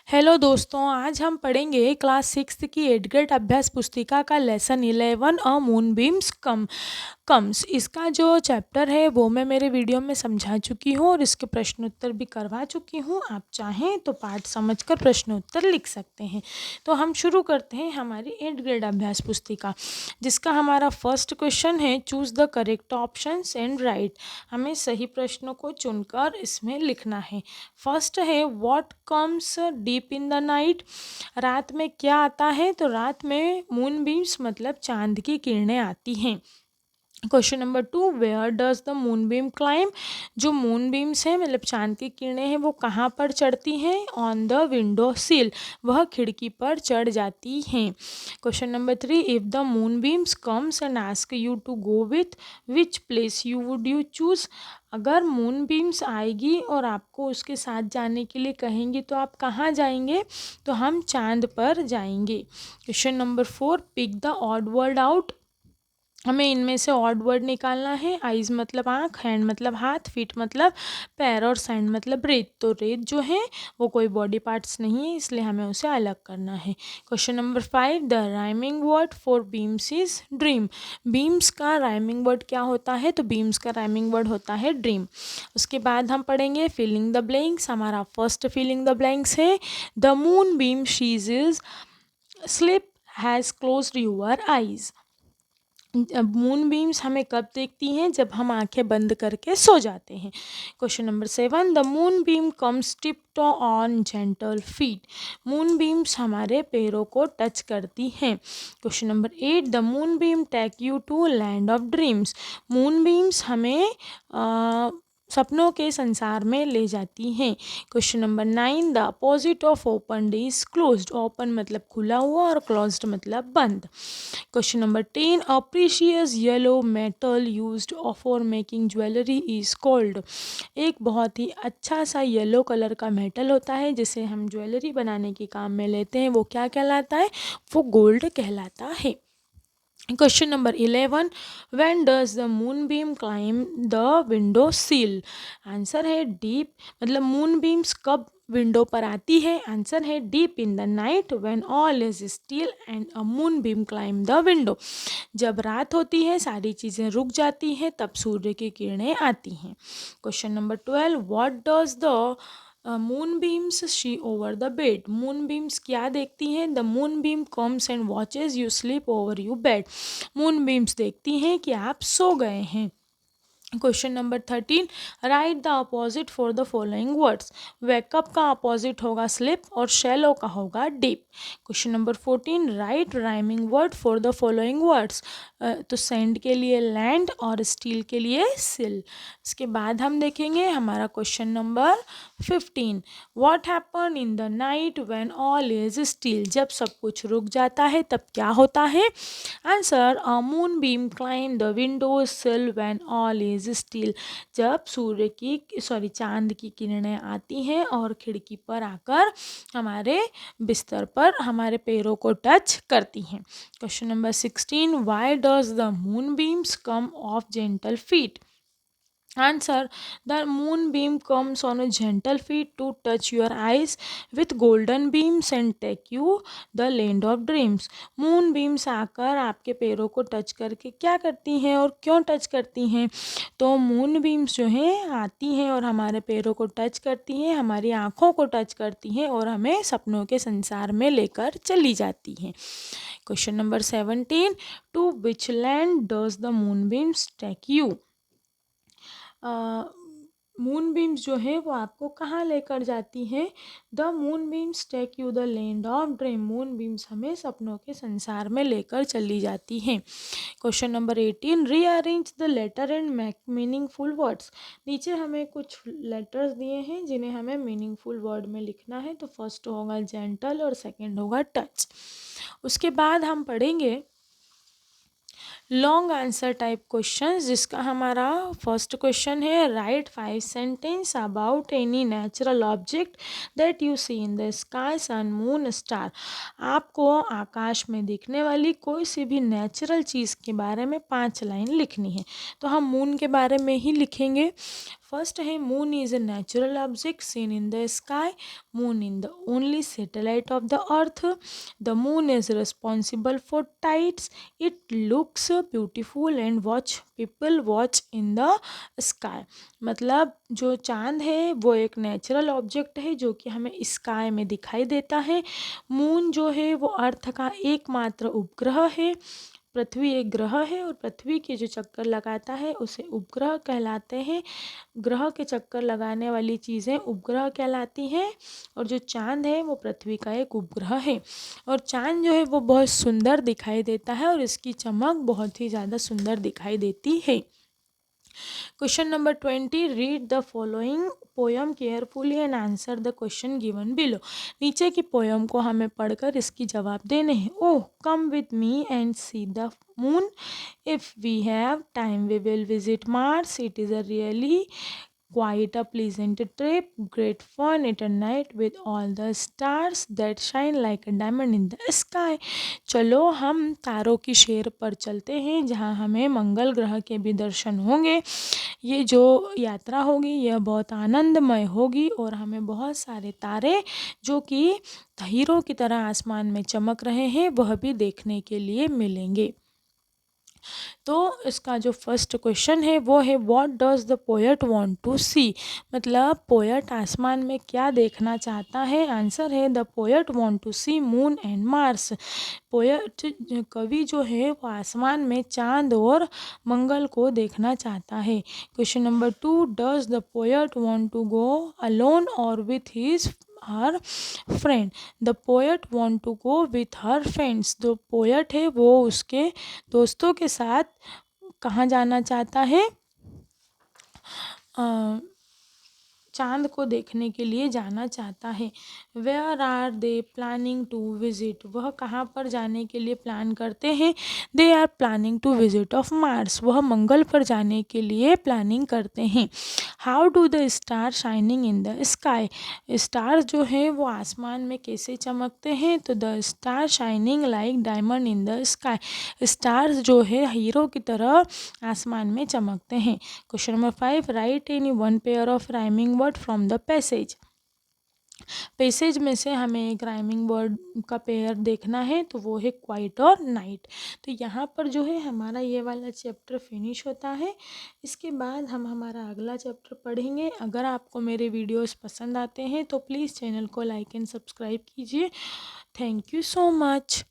Hello दोस्तों, आज हम पढ़ेंगे क्लास सिक्स्थ की 8th ग्रेड अभ्यास पुस्तिका का लेसन 11 अ मूनबीम्स कम्स। इसका जो चैप्टर है वो मैं मेरे वीडियो में समझा चुकी हूँ और इसके प्रश्न उत्तर भी करवा चुकी हूँ। आप चाहें तो पाठ समझकर प्रश्न उत्तर लिख सकते हैं। तो हम शुरू करते हैं हमारी 8th ग्रेड अभ्यास पुस्तिका, जिसका हमारा फर्स्ट क्वेश्चन है choose the correct options and right. हमें सही प्रश्नों को चुनकर इसमें लिखना है। फर्स्ट है what comes deep in the night. रात में क्या आता है? तो रात में मूनबीम्स मतलब चांद की किरणें आती हैं। Question number 2, where does the moonbeam climb. जो मूनबीम्स हैं मतलब चांद की किरणें हैं वो कहाँ पर चढ़ती हैं? ऑन द विंडो सिल, वह खिड़की पर चढ़ जाती हैं। Question number 3, if the moonbeams comes and ask you to go with which place you would you choose. अगर मूनबीम्स आएगी और आपको उसके साथ जाने के लिए कहेंगी तो आप कहाँ जाएंगे? तो हम चांद पर जाएंगे। Question number 4, pick the odd word out. हमें इनमें से ऑड वर्ड निकालना है। आइज़ मतलब आँख, हैंड मतलब हाथ, फीट मतलब पैर और सैंड मतलब रेत। तो रेत जो है वो कोई बॉडी पार्ट्स नहीं है, इसलिए हमें उसे अलग करना है। Question number 5, the rhyming word for beams is dream. Beams का राइमिंग वर्ड क्या होता है? तो बीम्स का राइमिंग वर्ड होता है ड्रीम। उसके बाद हम पढ़ेंगे फिलिंग द ब्लैंक्स। हमारा फर्स्ट फिलिंग द ब्लैंक्स है the moon beam शीज is slip has closed your eyes. Moon beams हमें कब देखती हैं? जब हम आंखें बंद करके सो जाते हैं। Question number 7, the moon beam comes tip on gentle feet. Moon beams हमारे पैरों को टच करती हैं। Question number 8, the moon beam take you to land of dreams. Moon beams हमें सपनों के संसार में ले जाती हैं। Question number 9, the opposite of open is closed. Open मतलब खुला हुआ और क्लोज्ड मतलब बंद। Question number 10, a precious yellow metal used for making jewellery is called. एक बहुत ही अच्छा सा येलो कलर का मेटल होता है जिसे हम ज्वेलरी बनाने के काम में लेते हैं, वो क्या कहलाता है? वो गोल्ड कहलाता है। Question number 11, when does the moon beam climb the window sill. Answer है डीप, मतलब मून बीम्स कब विंडो पर आती है? आंसर है deep in the night when all is still and a moon beam climb the window. जब रात होती है, सारी चीज़ें रुक जाती हैं, तब सूर्य की किरणें आती हैं। Question number 12, what does the moon beams she over the bed. Moon beams क्या देखती हैं? The moon beam comes and watches you sleep over you bed. Moon beams देखती हैं कि आप सो गए हैं। Question number 13, right the opposite for the following words. Wake up का अपोजिट होगा स्लिप और शैलो का होगा deep. Question number 14, right rhyming word for the following words. तो सैंड के लिए लैंड और स्टील के लिए सिल। इसके बाद हम देखेंगे हमारा question number 15, what happen in the night when all is still. जब सब कुछ रुक जाता है तब क्या होता है? Answer, a moon beam climb the window सिल व्हेन ऑल इज स्टिल। जब चांद की किरणें आती हैं और खिड़की पर आकर हमारे बिस्तर पर हमारे पैरों को टच करती हैं। Question number 16, why does the moon beams come of gentle feet. Answer, the moonbeam comes on a gentle feet to touch your eyes with golden beams and take you the land of dreams. Moonbeams आकर आपके पैरों को touch करके क्या करती हैं और क्यों टच करती हैं? तो मूनबीम्स जो हैं आती हैं और हमारे पैरों को टच करती हैं, हमारी आँखों को टच करती हैं और हमें सपनों के संसार में लेकर चली जाती हैं। Question number 17, to which land does the moonbeams take you. Moon beams जो है वो आपको कहाँ लेकर जाती हैं? The moon beams take you the land of dream. Moon beams हमें सपनों के संसार में लेकर चली जाती हैं। Question number 18, rearrange the letter and make meaningful words. नीचे हमें कुछ लेटर्स दिए हैं जिन्हें हमें मीनिंगफुल वर्ड में लिखना है। तो फर्स्ट होगा जेंटल और सेकेंड होगा टच। उसके बाद हम पढ़ेंगे लॉन्ग आंसर टाइप क्वेश्चन, जिसका हमारा फर्स्ट क्वेश्चन है write 5 sentence about any natural object that you see in the sky, sun, moon, star. आपको आकाश में दिखने वाली कोई सी भी नेचुरल चीज़ के बारे में 5 लाइन लिखनी है। तो हम मून के बारे में ही लिखेंगे। फर्स्ट है moon is a natural object seen in the sky, moon in the only satellite of the earth, the moon is responsible for tides, it looks beautiful and watch people watch in the sky. मतलब जो चांद है वो एक natural object है जो कि हमें स्काई में दिखाई देता है। मून जो है वो अर्थ का एकमात्र उपग्रह है। पृथ्वी एक ग्रह है और पृथ्वी के जो चक्कर लगाता है उसे उपग्रह कहलाते हैं। ग्रह के चक्कर लगाने वाली चीज़ें उपग्रह कहलाती हैं और जो चांद है वो पृथ्वी का एक उपग्रह है। और चांद जो है वो बहुत सुंदर दिखाई देता है और इसकी चमक बहुत ही ज़्यादा सुंदर दिखाई देती है। Question number 20, read the following poem carefully and answer the question given below. नीचे की पोयम को हमें पढ़कर इसकी जवाब देने हैं। Oh come with me and see the moon, if we have time we will visit Mars, it is a really quite a pleasant trip, great fun at a night with all the stars that shine like a diamond in the sky। चलो हम तारों की शैर पर चलते हैं जहाँ हमें मंगल ग्रह के भी दर्शन होंगे। ये जो यात्रा होगी यह बहुत आनंदमय होगी और हमें बहुत सारे तारे जो कि हीरो की तरह आसमान में चमक रहे हैं वह भी देखने के लिए मिलेंगे। तो इसका जो फर्स्ट क्वेश्चन है वो है what does the poet want to see. मतलब पोएट आसमान में क्या देखना चाहता है। आंसर है the poet want to see moon and Mars. Poet कवि जो है वो आसमान में चांद और मंगल को देखना चाहता है। Question number 2, does the poet want to go alone और with his her friend. The poet want to go with her friends. जो पोएट है वो उसके दोस्तों के साथ कहाँ जाना चाहता है, चांद को देखने के लिए जाना चाहता है। Where are they planning to visit. वह कहाँ पर जाने के लिए प्लान करते हैं। They are planning to visit of Mars. वह मंगल पर जाने के लिए प्लानिंग करते हैं। How do the star shining in the sky. Star जो है वो आसमान में कैसे चमकते हैं। तो the star shining like diamond in the sky. Stars जो है हीरो की तरह आसमान में चमकते हैं। Question number 5, right any one pair of rhyming word from the passage. Passage में से हमें एक राइमिंग वर्ड का पेयर देखना है तो वो है क्वाइट और नाइट। तो यहाँ पर जो है हमारा ये वाला चैप्टर फिनिश होता है। इसके बाद हम हमारा अगला चैप्टर पढ़ेंगे। अगर आपको मेरे वीडियोस पसंद आते हैं तो प्लीज़ चैनल को लाइक एंड सब्सक्राइब कीजिए। Thank you so much.